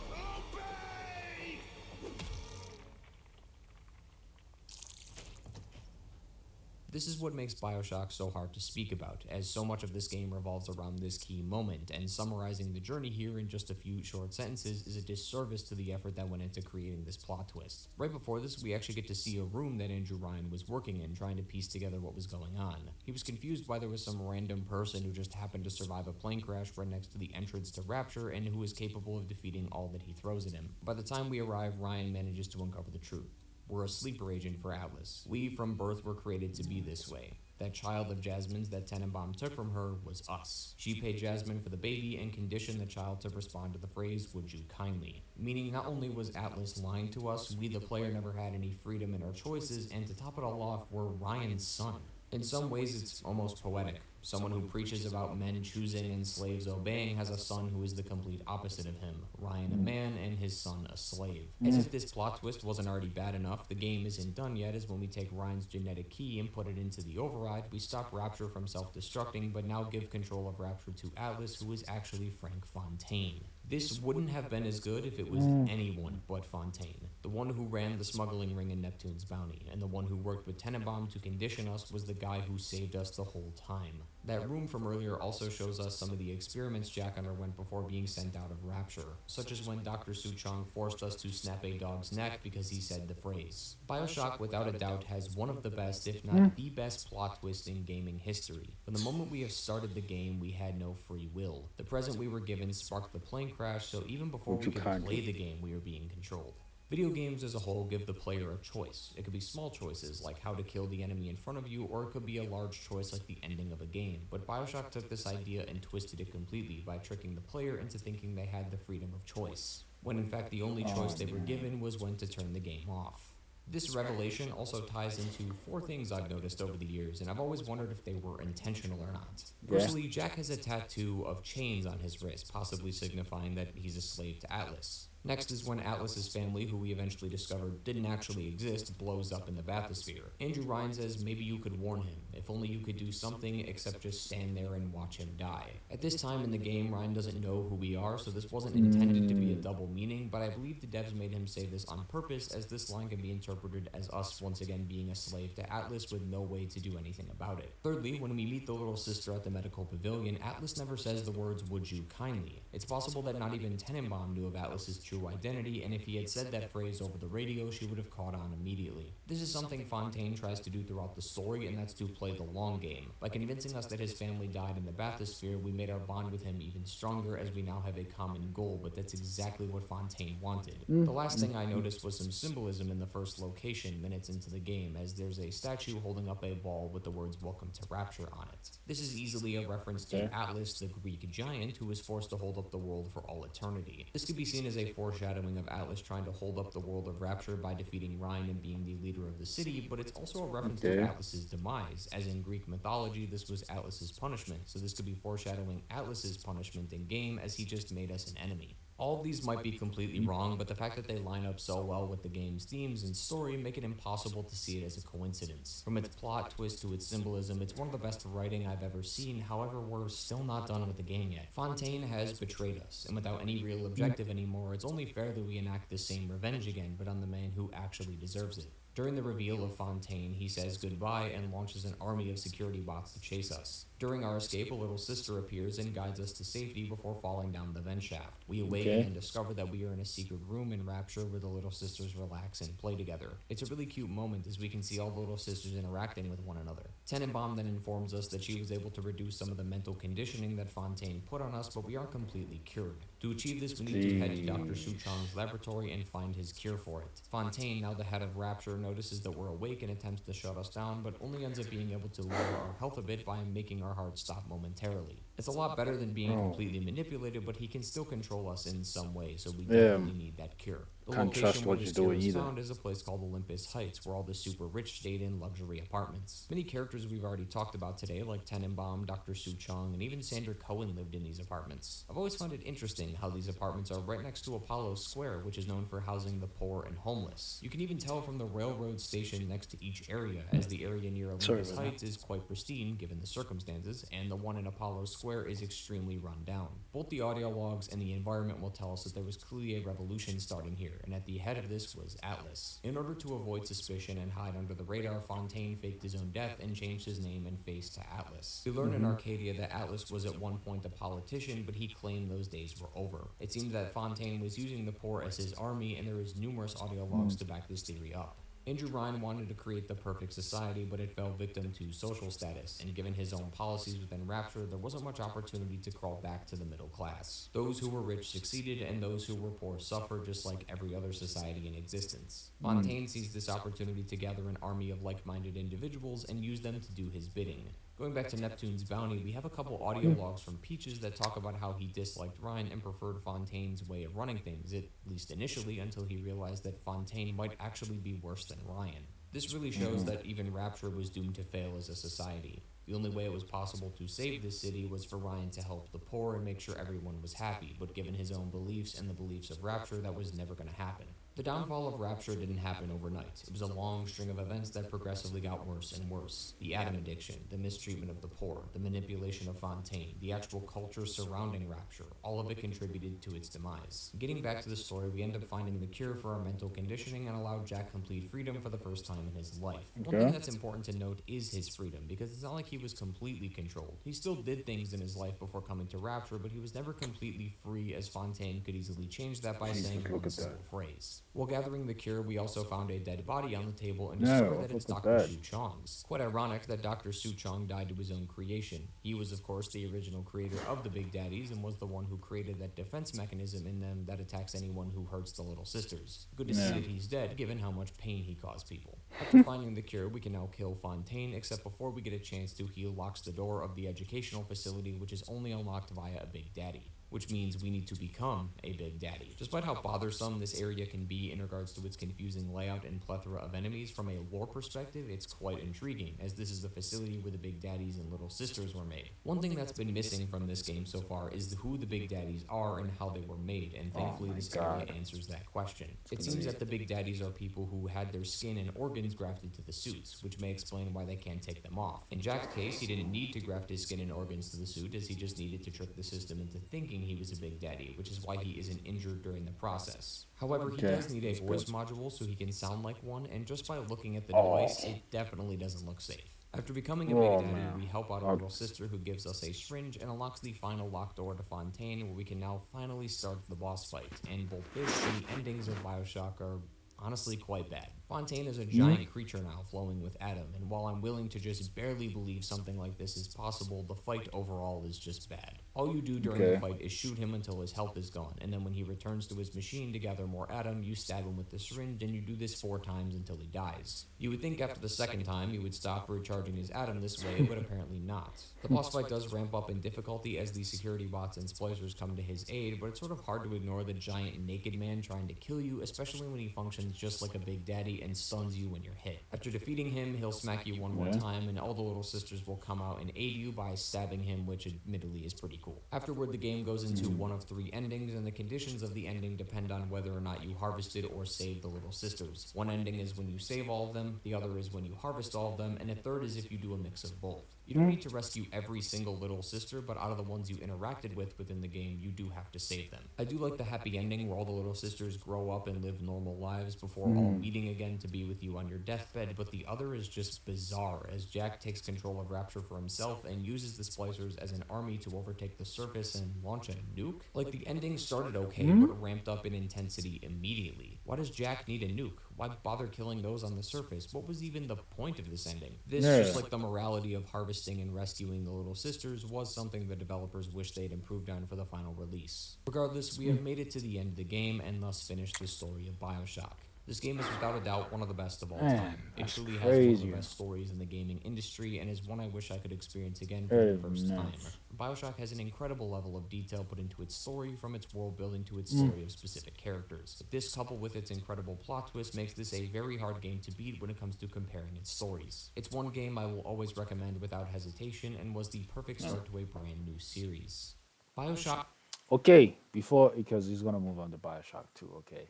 This is what makes Bioshock so hard to speak about, as so much of this game revolves around this key moment, and summarizing the journey here in just a few short sentences is a disservice to the effort that went into creating this plot twist. Right before this, we actually get to see a room that Andrew Ryan was working in, trying to piece together what was going on. He was confused why there was some random person who just happened to survive a plane crash right next to the entrance to Rapture, and who is capable of defeating all that he throws at him. By the time we arrive, Ryan manages to uncover the truth. We're a sleeper agent for Atlas. We, from birth, were created to be this way. That child of Jasmine's that Tenenbaum took from her was us. She paid Jasmine for the baby and conditioned the child to respond to the phrase, "Would you kindly?" Meaning not only was Atlas lying to us, we the player never had any freedom in our choices, and to top it all off, we're Ryan's son. In some ways, it's almost poetic. Someone who preaches about men choosing and slaves obeying has a son who is the complete opposite of him. Ryan a man and his son a slave. As if this plot twist wasn't already bad enough, the game isn't done yet, as when we take Ryan's genetic key and put it into the override, we stop Rapture from self-destructing, but now give control of Rapture to Atlas, who is actually Frank Fontaine. This wouldn't have been as good if it was anyone but Fontaine. The one who ran the smuggling ring in Neptune's bounty, and the one who worked with Tenenbaum to condition us was the guy who saved us the whole time. That room from earlier also shows us some of the experiments Jack underwent before being sent out of Rapture, such as when Dr. Suchong forced us to snap a dog's neck because he said the phrase. Bioshock, without a doubt, has one of the best, if not the best, plot twist in gaming history. From the moment we have started the game, we had no free will. The present we were given sparked the plane crash, so even before we could play the game, we were being controlled. Video games as a whole give the player a choice. It could be small choices, like how to kill the enemy in front of you, or it could be a large choice like the ending of a game. But Bioshock took this idea and twisted it completely by tricking the player into thinking they had the freedom of choice, when in fact the only choice they were given was when to turn the game off. This revelation also ties into 4 things I've noticed over the years, and I've always wondered if they were intentional or not. Firstly, Jack has a tattoo of chains on his wrist, possibly signifying that he's a slave to Atlas. Next is when Atlas's family, who we eventually discovered didn't actually exist, blows up in the bathysphere. Andrew Ryan says maybe you could warn him, if only you could do something except just stand there and watch him die. At this time in the game, Ryan doesn't know who we are, so this wasn't intended to be a double meaning, but I believe the devs made him say this on purpose, as this line can be interpreted as us once again being a slave to Atlas with no way to do anything about it. Thirdly, when we meet the little sister at the medical pavilion, Atlas never says the words, "Would you kindly?" It's possible that not even Tenenbaum knew of Atlas's true identity, and if he had said that phrase over the radio, she would have caught on immediately. This is something Fontaine tries to do throughout the story, and that's to play the long game. By convincing us that his family died in the bathysphere, we made our bond with him even stronger, as we now have a common goal, but that's exactly what Fontaine wanted. The last thing I noticed was some symbolism in the first location minutes into the game, as there's a statue holding up a ball with the words "Welcome to Rapture" on it. This is easily a reference to Atlas, the Greek giant, who was forced to hold up the world for all eternity. This could be seen as a foreshadowing of Atlas trying to hold up the world of Rapture by defeating Ryan and being the leader of the city, but it's also a reference to Atlas's demise, as in Greek mythology this was Atlas's punishment, so this could be foreshadowing Atlas's punishment in game, as he just made us an enemy. All of these might be completely wrong, but the fact that they line up so well with the game's themes and story make it impossible to see it as a coincidence. From its plot twist to its symbolism, it's one of the best writing I've ever seen. However, we're still not done with the game yet. Fontaine has betrayed us, and without any real objective anymore, it's only fair that we enact the same revenge again, but on the man who actually deserves it. During the reveal of Fontaine, he says goodbye and launches an army of security bots to chase us. During our escape, a little sister appears and guides us to safety before falling down the vent shaft. We awaken and discover that we are in a secret room in Rapture where the little sisters relax and play together. It's a really cute moment as we can see all the little sisters interacting with one another. Tenenbaum then informs us that she was able to reduce some of the mental conditioning that Fontaine put on us, but we aren't completely cured. To achieve this, we need to head to Dr. Suchong's laboratory and find his cure for it. Fontaine, now the head of Rapture, notices that we're awake and attempts to shut us down, but only ends up being able to lower our health a bit by making our hearts stop momentarily. It's a lot better than being completely manipulated, but he can still control us in some way, so we definitely need that cure. The Can't location trust where what this you're cure doing is either. found is a place called Olympus Heights, where all the super rich stayed in luxury apartments. Many characters we've already talked about today, like Tenenbaum, Dr. Suchong, and even Sandra Cohen lived in these apartments. I've always found it interesting how these apartments are right next to Apollo Square, which is known for housing the poor and homeless. You can even tell from the railroad station next to each area, as the area near Olympus Heights is quite pristine given the circumstances, and the one in Apollo Square is extremely run down. Both the audio logs and the environment will tell us that there was clearly a revolution starting here, and at the head of this was Atlas. In order to avoid suspicion and hide under the radar, Fontaine faked his own death and changed his name and face to Atlas. We learn in Arcadia that Atlas was at one point a politician, but he claimed those days were over. It seems that Fontaine was using the poor as his army, and there is numerous audio logs to back this theory up. Andrew Ryan wanted to create the perfect society, but it fell victim to social status, and given his own policies within Rapture, there wasn't much opportunity to crawl back to the middle class. Those who were rich succeeded, and those who were poor suffered, just like every other society in existence. Fontaine sees this opportunity to gather an army of like-minded individuals and use them to do his bidding. Going back to Neptune's bounty, we have a couple audio logs from Peaches that talk about how he disliked Ryan and preferred Fontaine's way of running things, at least initially, until he realized that Fontaine might actually be worse than Ryan. This really shows that even Rapture was doomed to fail as a society. The only way it was possible to save this city was for Ryan to help the poor and make sure everyone was happy, but given his own beliefs and the beliefs of Rapture, that was never going to happen. The downfall of Rapture didn't happen overnight. It was a long string of events that progressively got worse and worse. The atom addiction, the mistreatment of the poor, the manipulation of Fontaine, the actual culture surrounding Rapture, all of it contributed to its demise. Getting back to the story, we end up finding the cure for our mental conditioning and allow Jack complete freedom for the first time in his life. One thing that's important to note is his freedom, because it's not like he was completely controlled. He still did things in his life before coming to Rapture, but he was never completely free, as Fontaine could easily change that by saying one simple phrase. While gathering the cure, we also found a dead body on the table and discovered that it's Dr. Suchong's. Quite ironic that Dr. Suchong died to his own creation. He was, of course, the original creator of the Big Daddies and was the one who created that defense mechanism in them that attacks anyone who hurts the little sisters. Good to see that he's dead, given how much pain he caused people. After finding the cure, we can now kill Fontaine, except before we get a chance to, he locks the door of the educational facility, which is only unlocked via a Big Daddy, which means we need to become a Big Daddy. Despite how bothersome this area can be in regards to its confusing layout and plethora of enemies, from a lore perspective, it's quite intriguing, as this is the facility where the Big Daddies and Little Sisters were made. One thing that's been missing from this game so far is who the Big Daddies are and how they were made, and thankfully this area answers that question. It seems that the Big Daddies are people who had their skin and organs grafted to the suits, which may explain why they can't take them off. In Jack's case, he didn't need to graft his skin and organs to the suit, as he just needed to trick the system into thinking he was a Big Daddy, which is why he isn't injured during the process. However, he does need a voice module so he can sound like one, and just by looking at the device, it definitely doesn't look safe. After becoming a Big Daddy, we help out our little sister who gives us a syringe and unlocks the final locked door to Fontaine, where we can now finally start the boss fight, and both this and the endings of Bioshock are honestly quite bad. Fontaine is a giant creature now, flowing with Adam, and while I'm willing to just barely believe something like this is possible, the fight overall is just bad. All you do during the fight is shoot him until his health is gone, and then when he returns to his machine to gather more Adam, you stab him with the syringe, and you do this 4 times until he dies. You would think after the second time he would stop recharging his Adam this way, but apparently not. The boss fight does ramp up in difficulty as the security bots and splicers come to his aid, but it's sort of hard to ignore the giant naked man trying to kill you, especially when he functions functions just like a big daddy and stuns you when you're hit. After defeating him, he'll smack you one more Yeah. time, and all the little sisters will come out and aid you by stabbing him, which admittedly is pretty cool. Afterward, the game goes into one of three endings, and the conditions of the ending depend on whether or not you harvested or saved the little sisters. One ending is when you save all of them, the other is when you harvest all of them, and a third is if you do a mix of both. You don't need to rescue every single little sister, but out of the ones you interacted with within the game, you do have to save them. I do like the happy ending where all the little sisters grow up and live normal lives before all meeting again to be with you on your deathbed, but the other is just bizarre as Jack takes control of Rapture for himself and uses the Splicers as an army to overtake the surface and launch a nuke. Like, the ending started okay, but ramped up in intensity immediately. Why does Jack need a nuke? Why bother killing those on the surface? What was even the point of this ending? This, just like the morality of harvesting and rescuing the little sisters, was something the developers wish they'd improved on for the final release. Regardless, we have made it to the end of the game and thus finished the story of Bioshock. This game is without a doubt one of the best of all Man, time. It that's truly has one of crazy. the best stories in the gaming industry and is one I wish I could experience again for the Very first time. nice. Bioshock has an incredible level of detail put into its story, from its world building to its story of specific characters. This, coupled with its incredible plot twist, makes this a very hard game to beat when it comes to comparing its stories. It's one game I will always recommend without hesitation and was the perfect start to a brand new series. Bioshock. Okay, because he's gonna move on to Bioshock 2. Okay,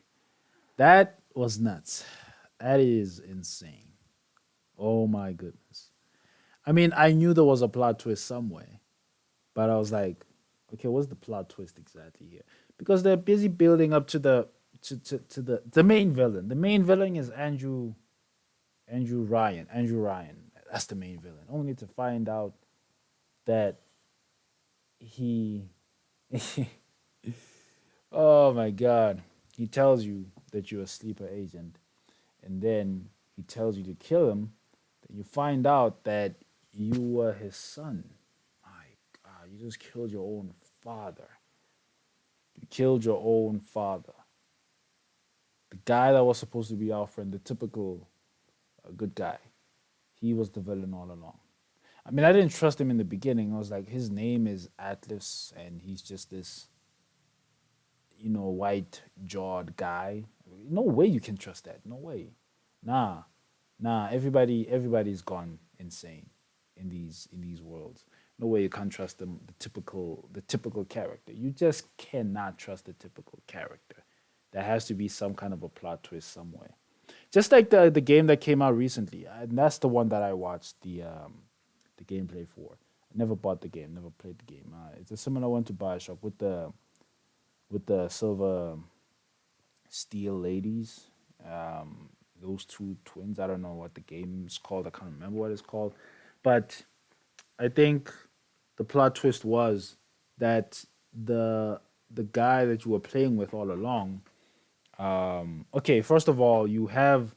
that was nuts. That is insane. Oh my goodness. I mean, I knew there was a plot twist somewhere, but I was like, okay, what's the plot twist exactly here? Because they're busy building up to the main villain. The main villain is Andrew Ryan. Andrew Ryan. That's the main villain. Only to find out that he oh my god. He tells you that you're a sleeper agent, and then he tells you to kill him. Then you find out that you were his son. My god, you just killed your own father. You killed your own father. The guy that was supposed to be our friend, the typical good guy, he was the villain all along. I mean, I didn't trust him in the beginning. I was like, his name is Atlas, and he's just this, white jawed guy. No way you can trust that. No way. Nah, nah. Everybody's gone insane in these worlds. No way you can't trust them. The typical character. You just cannot trust the typical character. There has to be some kind of a plot twist somewhere. Just like the game that came out recently, and that's the one that I watched the gameplay for. I never bought the game, never played the game. It's a similar one to Bioshock with the silver steel ladies. Those two twins. I don't know what the game's called. I can't remember what it's called, but I think the plot twist was that the guy that you were playing with all along. Okay, first of all, you have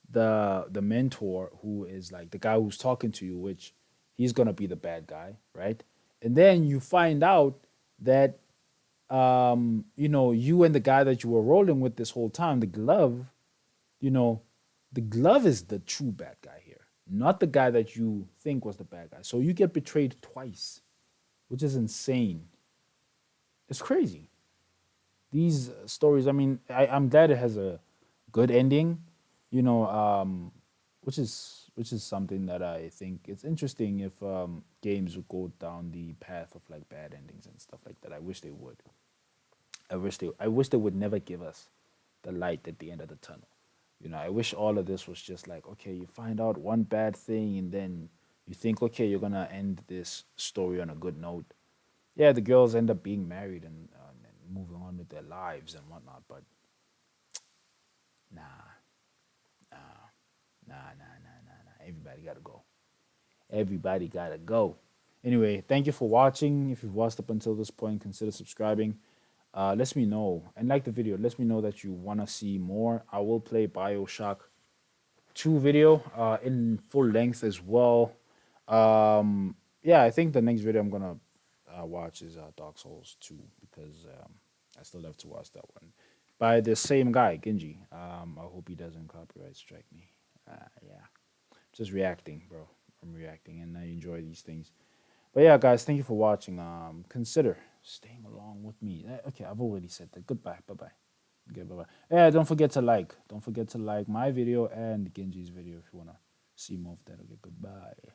the mentor who is like the guy who's talking to you, which he's gonna be the bad guy, right? And then you find out that you and the guy that you were rolling with this whole time, the glove, you know, the glove is the true bad guy here, not the guy that you think was the bad guy. So you get betrayed twice, which is insane. It's crazy. These stories, I mean, I'm glad it has a good ending, you know, which is something that I think it's interesting if games would go down the path of like bad endings and stuff like that. I wish they would. I wish they would never give us the light at the end of the tunnel. I wish all of this was just like, okay, you find out one bad thing and then you think, okay, you're gonna end this story on a good note. Yeah, the girls end up being married and moving on with their lives and whatnot, but nah, nah. Everybody gotta go. Everybody gotta go. Anyway, thank you for watching. If you've watched up until this point, consider subscribing. Let me know and like the video. Let me know that you want to see more. I will play Bioshock 2 video in full length as well. Yeah, I think the next video I'm gonna watch is Dark Souls 2 because I still have to watch that one by the same guy, Genji. I hope he doesn't copyright strike me. Yeah, just reacting, bro. I'm reacting, and I enjoy these things. But yeah, guys, thank you for watching. Consider staying along with me. Okay, I've already said that. Goodbye. Bye bye. Okay, bye bye. Yeah, don't forget to like. Don't forget to like my video and Genji's video if you wanna see more of that. Okay, goodbye.